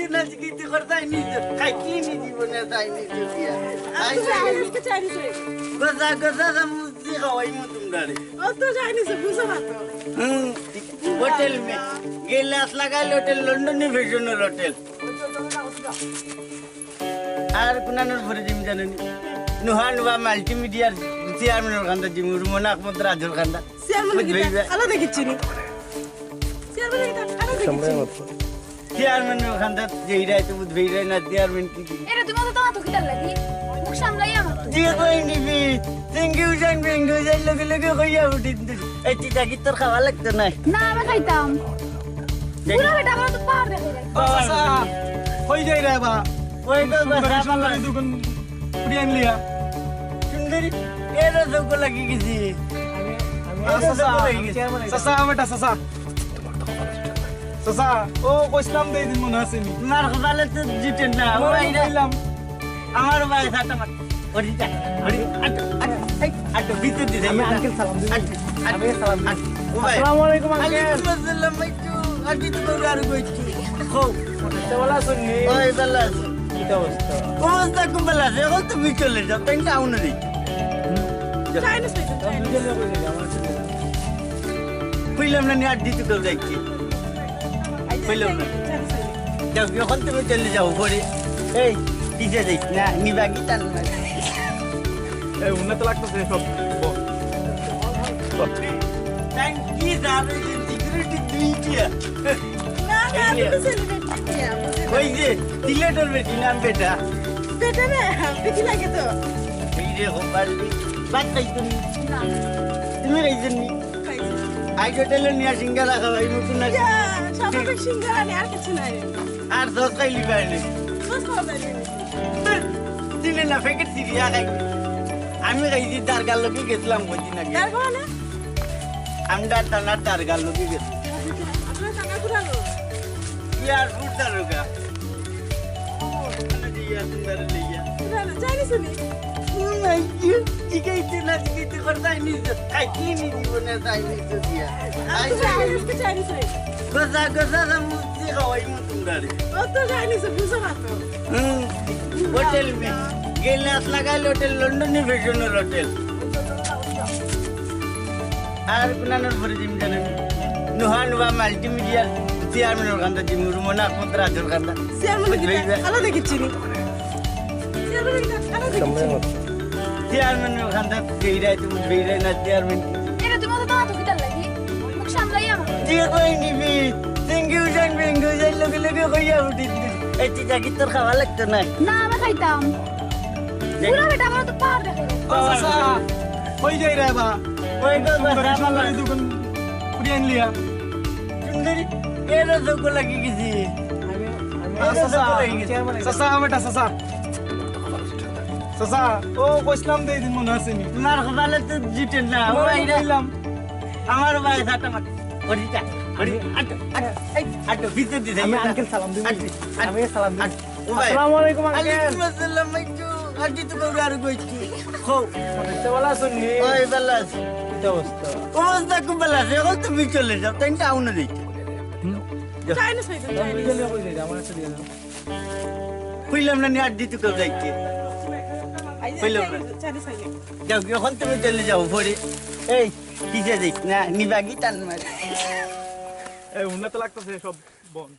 কিছু না কিছু করতাই নি খাই কি নি জীবনে তাই নি দিয়া গজা গজা মুজি খাওয়াই মু তোমরারে হোটেল মে গেলাস লাগাইল হোটেল লন্ডনে ভেশনাল হোটেল আর কুনানোর পরে জিম জানেনি নুহা নুহা মাল্টিমিডিয়ার চেয়ারম্যানের খান্দা জিম রুমনা আহমদ রাজুর খান্দা চেয়ারম্যানের খান্দা যেইরাই তো বুঝবেই না চেয়ারম্যান কি এরা তুমি তো তো কিটা লাগি মুখ সামলাই আমার তো দিয়ে কই নিবি সিঙ্গিউশন বেঙ্গুশন লগে লগে কইয়া উঠিন এই চিটা কি তোর খাওয়া লাগতো না না আমি খাইতাম পুরো বেটা আমার তো পার দেখে চাচা কই যাই রে বা ওই তো বাসা মালা দুগুন প্রিয়ান লিয়া সুন্দরী এরা সব লাগি গেছি চাচা বেটা চাচা চাচা ও কইসলাম দেই দিন মনে আছে নি মার খালে তো জিতেন না ওই কইলাম আমার ভাই সাটা মার ওরিটা ওরি আট ভিতর দিছে আমি আঙ্কেল সালাম দিই আমি সালাম আসসালামু আলাইকুম আঙ্কেল আসসালাম আলাইকুম আদি তো আর কইছি খো চলা শুনি ওই দাল্লা কি অবস্থা অবস্থা কুমলা আছে এখন তুমি চলে যাও তাই টাউন নেই কইলাম না আড্ডি তো কেউ যাইছি কইলাম না যাও যখন তুমি চলে যাও পরে এই কিসে যাইছি না নিবাগি টান এই উন্নত লাগতেছে সব থ্যাংক ইউ যাবে সিকিউরিটি দুইটিয়া ওই যে সিলেটের বেটি নাম বেটা এই রে হোপালি বাদ খাই তুমি তুমি খাইছেন নি আজ হোটেলে নিয়ে সিঙ্গারা খাওয়াই নতুন আর দশ খাইলি পাইনি দিলে না প্যাকেট সিরিয়া খাই আমি খাইছি দারগার লোকে গেছিলাম কদিন আগে আমরা টানার দারগার লোকে গেছি ইয়ার ফুট দারোগা জিগাইতে না জিগাইতে করতাই নিজে খাই কি নি জীবনে তাই নিজে দিয়া গজা গজা মুজি খাওয়াই মু তোমরারে হোটেল মে গেলাস লাগাইল হোটেল লন্ডনে ভেশনাল হোটেল আর কুনানোর পরে জিম জানেন নুহা নুহা মাল্টিমিডিয়ার চেয়ারম্যানের খান্দা জিম রুমনা আহমদ রাজুর খান্দা চেয়ারম্যানের খান্দা যেইরাই তো বুঝবেই না চেয়ারম্যান এরা তুমি তো তো কিটা লাগি মুখ সামলাই আমার তো দিয়ে কই নিবি সিঙ্গিউশন বেঙ্গুশন লগে লগে কইয়া উঠিন এই চিটা কি তোর খাওয়া লাগতো না না আমি খাইতাম পুরো বেটা আমার তো পার দেখে চাচা কই যাই রে বা ওই তো বাসা মালা দুগুন প্রিয়ান লিয়া সুন্দরী এরা সব লাগি গেছি চাচা বেটা চাচা চাচা ও কইসলাম দেই দিন মনে আছে নি মার খালে তো জিতেন না ওই কইলাম আমার ভাই সাটা মার ওরিটা ওরি আট ভিতর দিছে আমি আঙ্কেল সালাম দিই আমি সালাম দিই আসসালামু আসসালামু আলাইকুম আঙ্কেল আসসালাম আদি তো আর কইছি খো চলা শুনি ওই দাল্লা আছে কি অবস্থা অবস্থা কুমলা আছে এখন তুমি চলে যাও তাই টাউন নেই কইলাম না আড্ডি তো কেউ যাইছে কইলাম না যাও যখন তুমি চলে যাও পরে এই কিসে যাইছি না নিবাগি টান মারি এই উন্নত লাগতেছে সব বন